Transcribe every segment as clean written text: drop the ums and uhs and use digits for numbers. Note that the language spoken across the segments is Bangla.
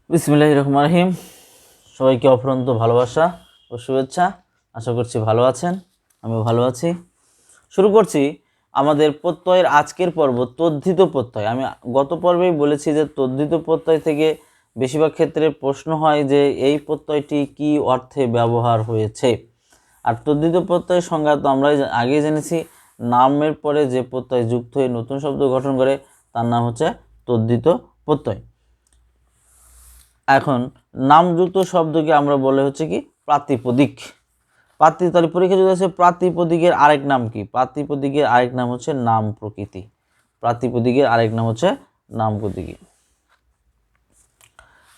বিসমিল্লাহির রহমানির রহিম। সবাইকে অফুরন্ত ভালোবাসা ও শুভেচ্ছা। আশা করছি ভালো আছেন, আমিও ভালো আছি। শুরু করছি আমাদের প্রত্যয়ের আজকের পর্ব, তদ্ধিত প্রত্যয়। আমি গত পর্বেই বলেছি যে তদ্ধিত প্রত্যয় থেকে বেশিরভাগ ক্ষেত্রে প্রশ্ন হয় যে এই প্রত্যয়টি কি অর্থে ব্যবহার হয়েছে। আর তদ্ধিত প্রত্যয়ের সংজ্ঞা তো আমরা আগেই জেনেছি, নামের পরে যে প্রত্যয় যুক্ত হয়ে নতুন শব্দ গঠন করে তার নাম হচ্ছে তদ্ধিত প্রত্যয়। এখন নামযুক্ত শব্দকে আমরা বলে হচ্ছে কি প্রাতিপদিক। তাহলে পরীক্ষা যদি আছে প্রাতিপদিকের আরেক নাম কি? প্রাতিপদিকের আরেক নাম হচ্ছে নাম প্রকৃতি। প্রাতিপদিকের আরেক নাম হচ্ছে নাম প্রকৃতি।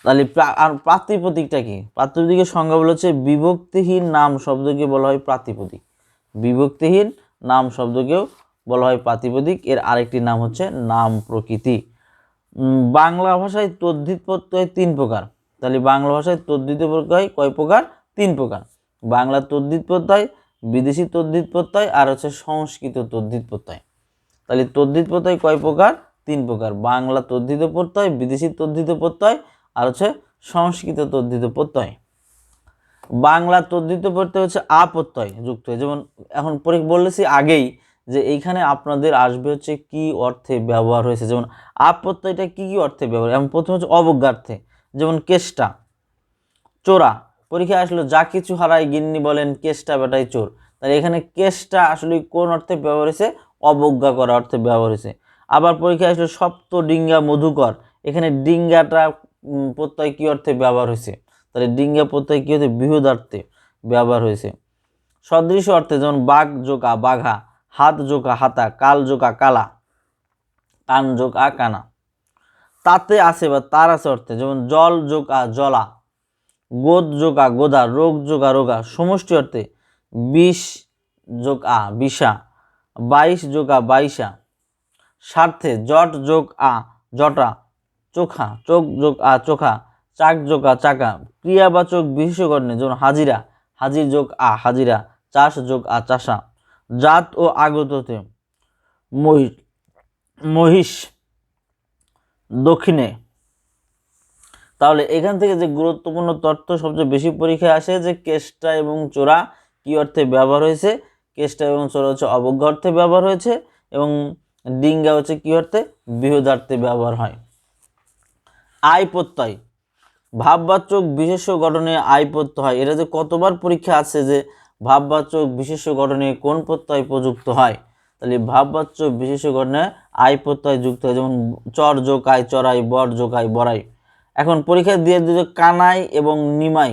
তাহলে আর প্রাতিপদিকটা কি? প্রাতিপদিকের সংজ্ঞা বলা হচ্ছে বিভক্তিহীন নাম শব্দকে বলা হয় প্রাতিপদিক। বিভক্তিহীন নাম শব্দকেও বলা হয় প্রাতিপদিক। এর আরেকটি নাম হচ্ছে নাম প্রকৃতি। বাংলা ভাষায় তদ্ধিত প্রত্যয় 3 প্রকার। তাহলে বাংলা ভাষায় তদ্ধিত প্রত্যয় কয় প্রকার? 3 প্রকার। বাংলা তদ্ধিত প্রত্যয়, বিদেশি তদ্ধিত প্রত্যয় আর হচ্ছে সংস্কৃত তদ্ধিত প্রত্যয়। তাহলে তদ্ধিত প্রত্যয় কয় প্রকার? 3 প্রকার। বাংলা তদ্ধিত প্রত্যয়, বিদেশি তদ্ধিত প্রত্যয় আর হচ্ছে সংস্কৃত তদ্ধিত প্রত্যয়। বাংলা তদ্ধিত প্রত্যয় হচ্ছে আ প্রত্যয় যুক্ত হয়। যেমন এখন বলেছি আগেই যে এইখানে আপনাদের আসবে হচ্ছে কি অর্থে ব্যবহার হয়েছে। যেমন আ প্রত্যয়টা কি কি অর্থে ব্যবহার? এবং প্রথম হচ্ছে অবজ্ঞার্থে, যেমন কেষ্টা, চোরা। পরীক্ষায় আসলে যা কিছু হারায় গিন্নি বলেন কেষ্টা বেটাই চোর। তাহলে এখানে কেষ্টা আসলে কোন অর্থে ব্যবহার হয়েছে? অবজ্ঞা করা অর্থে ব্যবহার হয়েছে। আবার পরীক্ষায় আসলে সপ্ত ডিঙ্গা মধুকর, এখানে ডিঙ্গাটা প্রত্যয় কি অর্থে ব্যবহার হয়েছে? তাহলে ডিঙ্গা প্রত্যয় কি হতে? বৃহদার্থে ব্যবহার হয়েছে। সদৃশ অর্থে যেমন বাঘ জোকা বাঘা, হাত জোকা হাতা, কাল জোকা কালা, কান জোকা কানা। তাতে আছে বা তার আছে অর্থে যেমন জল জোকা জলা, গোদ জোকা গোদা, রোগ জোকা রোগা। সমষ্টি অর্থে বিষ যোগ বিশা, 22 যোগা বাইশা। স্বার্থে জট যোগ জটা, চোখা, চোখ যোগ চোখা, চাক যোগা চাকা। ক্রিয়াবাচক বিশেষণে যেমন হাজিরা, হাজির যোগ হাজিরা, চাষ যোগ চাষা। জাত ও আগততে মহিষ দক্ষিণে। তাহলে এখান থেকে যে গুরুত্বপূর্ণ তথ্য সবচেয়ে বেশি পরীক্ষায় আসে যে কেষ্টা এবং চোরা কি অর্থে ব্যবহার হয়েছে। কেষ্টা এবং চোরা হচ্ছে অবজ্ঞা অর্থে ব্যবহার হয়েছে এবং ডিঙ্গা হচ্ছে কি অর্থে? বৃহদার্থে ব্যবহার হয়। আই প্রত্যয় ভাববাচক বিশেষ্য গঠনে আই প্রত্যয় হয়। এটা যে কতবার পরীক্ষা আছে যে ভাববাচক বিশেষ্য গঠনে কোন প্রত্যয় প্রযুক্ত হয়। তাহলে ভাববাচক বিশেষ্য গঠনে আই প্রত্যয় যুক্ত হয়। যেমন চর যোগ আই চড়াই, বর যোগ আই বড়াই। এখন পরীক্ষা দিয়ে দিল কানাই এবং নিমাই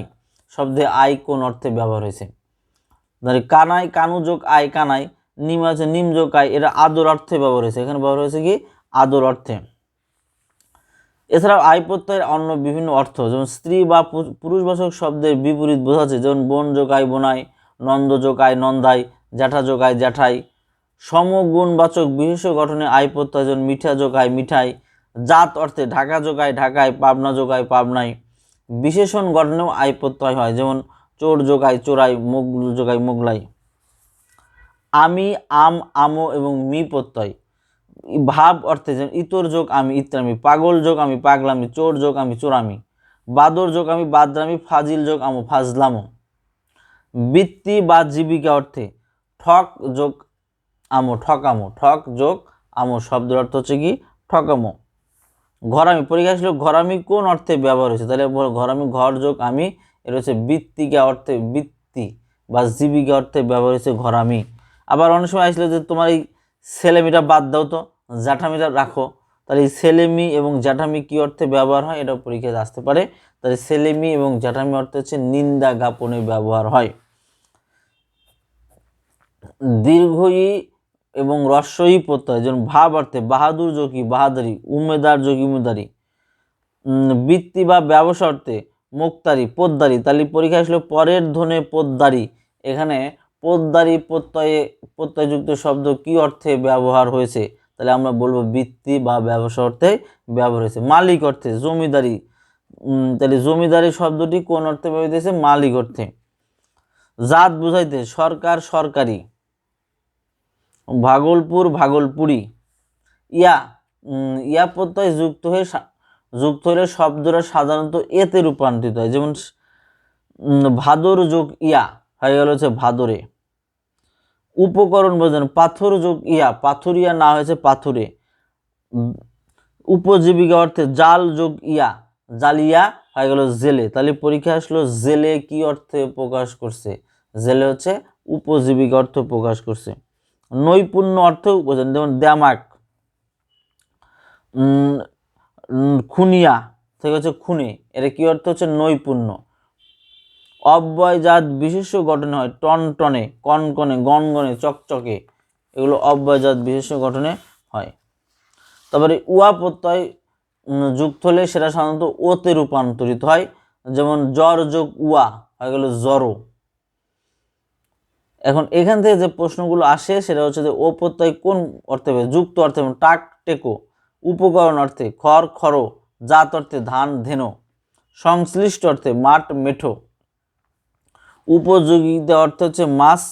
শব্দে আই কোন অর্থে ব্যবহার হয়েছে। ধরে কানাই কানু যোগ আই কানাই, নিমা হচ্ছে নিম যোগ আই, এটা আদর অর্থে ব্যবহার হয়েছে। এখানে ব্যবহার হয়েছে কি? আদর অর্থে। এছাড়াও আই প্রত্যয়ের অন্য বিভিন্ন অর্থ, যেমন স্ত্রী বা পুরুষবাচক শব্দের বিপরীত বোঝাচ্ছে। যেমন বোন যোগ আই বোনাই, নন্দ যোগ আই নন্দাই, জ্যাঠা যোগ আই জ্যাঠাই। সমগুণবাচক বিশেষ্য গঠনে আই প্রত্যয়, যেমন মিঠা যোগ আই মিঠাই। জাত অর্থে ঢাকা যোগ আই ঢাকায়, পাবনা যোগ আই পাবনাই। বিশেষণ গঠনেও আই প্রত্যয় হয়, যেমন চোর যোগ আই চোরাই, মোগল যোগ আই মোগলাই। আমি আম আমো এবং মি প্রত্যয় ভাব অর্থে, যেমন ইতর যোগ আমি ইত্রামি, পাগল যোগ আমি পাগলামি, চোর যোগ আমি চোরামি, বাদর যোগ আমি বাদরামি, ফাজিল যোগ আমো ফাজলামো। বৃত্তি বা জীবিকা অর্থে ঠক যোগ আমো ঠকামো, ঠক যোগ আমো শব্দের অর্থ হচ্ছে কি? ঠকামো। ঘরামি পরীক্ষা আসলে ঘরামি কোন অর্থে ব্যবহার হয়েছে? তাহলে ঘরামি ঘর যোগ আমি, এটা হচ্ছে বৃত্তিকা অর্থে, বৃত্তি বা জীবিকা অর্থে ব্যবহার হয়েছে ঘরামি। আবার অনেক সময় আসলে যে তোমার এই ছেলেমিটা বাদ দাও তো জ্যাঠামিটা রাখো, তাহলে এই ছেলেমি এবং জ্যাঠামি কি অর্থে ব্যবহার হয়? এটা পরীক্ষায় আসতে পারে। তাহলে ছেলেমি এবং জ্যাঠামি অর্থ হচ্ছে নিন্দা জ্ঞাপনে ব্যবহার হয়। দীর্ঘই এবং রস্বই প্রত্যয়, যেমন ভাব অর্থে বাহাদুর যোগী বাহাদুরি, উমেদার যোগী উমেদারি। বৃত্তি বা ব্যবসা অর্থে মুক্তারি পোদ্দারি। তাহলে পরীক্ষা আসলে পরের ধনে পোদ্দারি, এখানে পোদ্দারি প্রত্যয়যুক্ত শব্দ কি অর্থে ব্যবহার হয়েছে? তাহলে আমরা বলবো বৃত্তি বা ব্যবসা অর্থে ব্যবহার হয়েছে। মালিক অর্থে জমিদারি, তাহলে জমিদারি শব্দটি কোন অর্থে ব্যবহৃত হয়েছে? মালিক অর্থে। জাত বুঝাইতে সরকার সরকারি, ভাগলপুর ভাগলপুরি। ইয়া প্রত্যয় যুক্ত হয়ে যুক্ত হলে শব্দটা সাধারণত এতে রূপান্তরিত হয়, যেমন ভাদর যোগ ইয়া হয়ে গেল হচ্ছে ভাদরে। উপকরণ বোঝেন, পাথর যোগ ইয়া পাথুরিয়া না হয়েছে পাথুরে। উপজীবিকা অর্থে জাল যোগ ইয়া জালিয়া হয়ে গেল জেলে। তাহলে পরীক্ষা আসলো জেলে কি অর্থে প্রকাশ করছে, জেলে হচ্ছে উপজীবিকা অর্থ প্রকাশ করছে। নৈপুণ্য অর্থ বোঝেন, যেমন দ্যামাক খুনিয়া থেকে হচ্ছে খুনে, এটা কি অর্থ হচ্ছে নৈপুণ্য। অব্যয়জাত বিশেষ্য গঠনে হয়, টনটনে কনকনে গনগনে চকচকে, এগুলো অব্যয়জাত বিশেষ্য গঠনে হয়। তারপরে উয়া প্রত্যয় যুক্ত হলে সেটা সাধারণত ওতে রূপান্তরিত হয়, যেমন জ্বর যোগ উয়া হয়ে গেল জড়ো। এখন এখান থেকে যে প্রশ্নগুলো আসে সেটা হচ্ছে যে ও প্রত্যয় কোন অর্থে হবে, যুক্ত অর্থে টাক টেকো, উপকরণ অর্থে খড় খড়ো, জাত অর্থে ধান ধেনো, সংশ্লিষ্ট অর্থে মাঠ মেঠো, উপযোগিতা অর্থ হচ্ছে মাস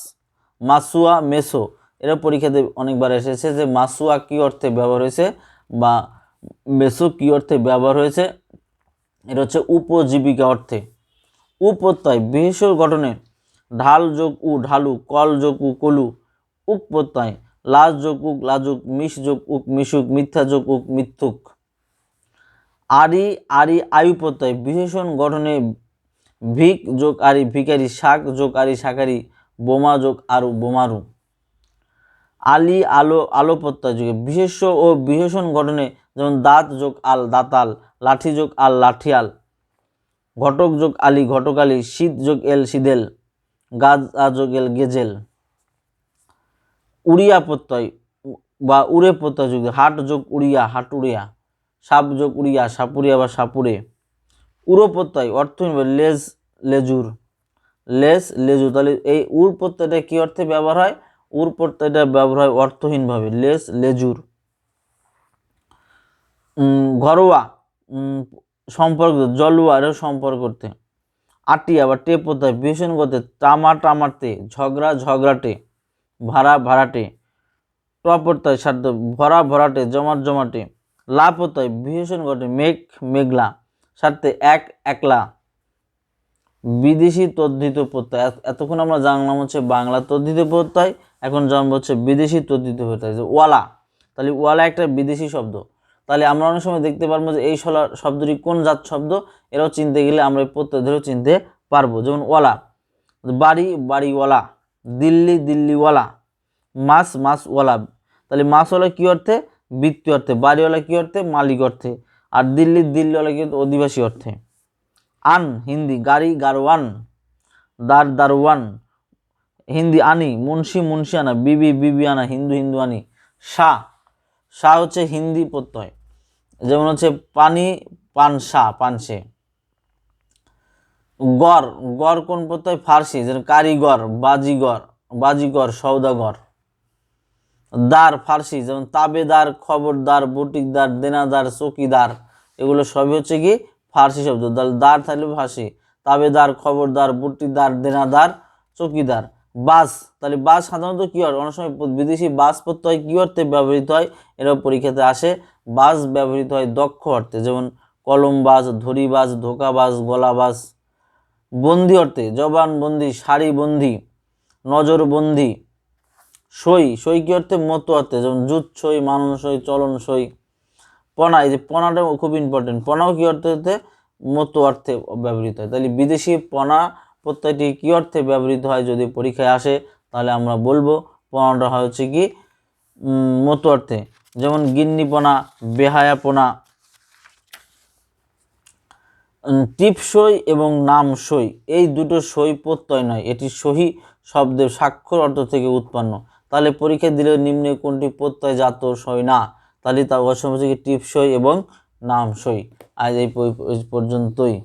মাসুয়া মেসো। এরা পরীক্ষাতে অনেকবার এসেছে যে মাসুয়া কি অর্থে ব্যবহার হয়েছে বা মেসো কি অর্থে ব্যবহার হয়েছে, এটা হচ্ছে উপজীবিকা অর্থে। উপত্যয় বিশেষ গঠনে ঢাল যোগ উ ঢালু, কল যোগ উ কলু, উক প্রত্যয় লাজ যোগ উক লাজুক, মিশ যোগ উক মিশুক, মিথ্যা যোগ উক মিথ্যুক। আরি আরি আয়ু প্রত্যয় বিশেষণ গঠনে ভিক যোগ আরি ভিকারি, শাক যোগ আরি শাকারি, বোমা যোগ আরু বোমারু। আলি আলো আলো প্রত্যয় যুগে বিশেষ্য ও বিশেষণ গঠনে, যেমন দাঁত যোগ আল দাতাল, লাঠি যোগ আল লাঠিয়াল, ঘটক যোগ আলি ঘটকালি, শীত যোগ এল শীদেল, গাজ যোগ এল গেজেল। উড়িয়া প্রত্যয় বা উড়ে প্রত্যয় যুগে হাট যোগ উড়িয়া হাটুড়িয়া, সাপ যোগ উড়িয়া সাপুরিয়া বা সাপুরে। উড়ো প্রত্যয় অর্থহীন লেজ লেজুর, লেজ লেজুর। তাহলে এই উর প্রত্যয়টা কি অর্থে ব্যবহার হয়, উর প্রত্যয়টা ব্যবহার হয় অর্থহীনভাবে, লেজ লেজুর। ঘরোয়া সম্পর্ক জলুয়া, এটা সম্পর্ক করতে। আটিয়া বা টে প্রত্যয় বিশেষণ করতে টামা টামাতে, ঝগড়া ঝগড়াটে, ভাড়া ভাড়াটে। ট প্রত্যয় সাধ্য ভরা ভরাটে, জমাট জমাটে। লা প্রত্যয় বিশেষণ ঘটে মেঘ মেঘলা, স্বার্থে এক একলা। বিদেশি তদ্ধিত প্রত্যয়, এতক্ষণ আমরা জানলাম হচ্ছে বাংলা তদ্ধিত প্রত্যয়, এখন জানবো হচ্ছে বিদেশি তদ্ধিত প্রত্যয়, যে ওয়ালা। তাহলে ওয়ালা একটা বিদেশি শব্দ। তাহলে আমরা অনেক সময় দেখতে পারবো যে এই শব্দটি কোন জাত শব্দ, এরাও চিনতে গেলে আমরা এই প্রত্যয় ধরেও চিনতে পারবো। যেমন ওয়ালা বাড়ি বাড়িওয়ালা, দিল্লি দিল্লিওয়ালা, মাছ মাছওয়ালা। তাহলে মাছওয়ালা কি অর্থে, বৃত্তি অর্থে, বাড়িওয়ালা কি অর্থে, মালিক অর্থে, আর দিল্লিওয়ালা কি অধিবাসী অর্থে। আন হিন্দি গাড়ি গারওয়ান, দার দারওয়ান হিন্দি আনি, মুন্সি মুন্সিয়ানা, বিবি বিবিয়ানা, হিন্দু হিন্দুয়ানি। শাহ শাহ হচ্ছে হিন্দি প্রত্যয়, যেমন হচ্ছে পানি পানসা পানসে। গড় গড় কোন প্রত্যয়, ফার্সি, যেমন কারিগর বাজিগর বাজিগর সওদাগর। দার ফার্সি, যেমন তাবেদার খবরদার বুটিকদার দেনাদার চকিদার, এগুলো সবই হচ্ছে কি ফার্সি শব্দ। দার থাকলে ফার্সি, তাবেদার খবরদার বুটিকদার দেনাদার চকিদার। বাস, তাহলে বাস সাধারণত কি হয়, অনেক সময় বিদেশি বাস প্রত্যয় কি অর্থে ব্যবহৃত হয়, এরাও পরীক্ষাতে আসে। বাস ব্যবহৃত হয় দক্ষ অর্থে, যেমন কলমবাজ ধরিবাজ ধোকাবাজ গলাবাজ। বন্দি অর্থে জবানবন্দি সারিবন্দি নজরবন্দি। সই সই কি অর্থে, মতো অর্থে, যেমন জুত সই মানুষ সই চলন সই। পনা, এই যে পনাটা খুব ইম্পর্টেন্ট, পনাও কি অর্থে হতে, মতো অর্থে ব্যবহৃত হয়। তাহলে বিদেশি পনা প্রত্যয়টি কি অর্থে ব্যবহৃত হয় যদি পরীক্ষায় আসে, তাহলে আমরা বলবো পনাটা হয় হচ্ছে কি মতো অর্থে, যেমন গিন্নিপনা বেহায়াপনা। টিপসই এবং নামসই, এই দুটো সই প্রত্যয় নয়, এটি সহি শব্দের স্বাক্ষর অর্থ থেকে উৎপন্ন। তাহলে পরীক্ষা দিলে নিম্নে কোনটি প্রত্যয় জাত সই না, তাহলে তা অবশ্যই টিপসই এবং নামসই। আজ এই পর্যন্তই।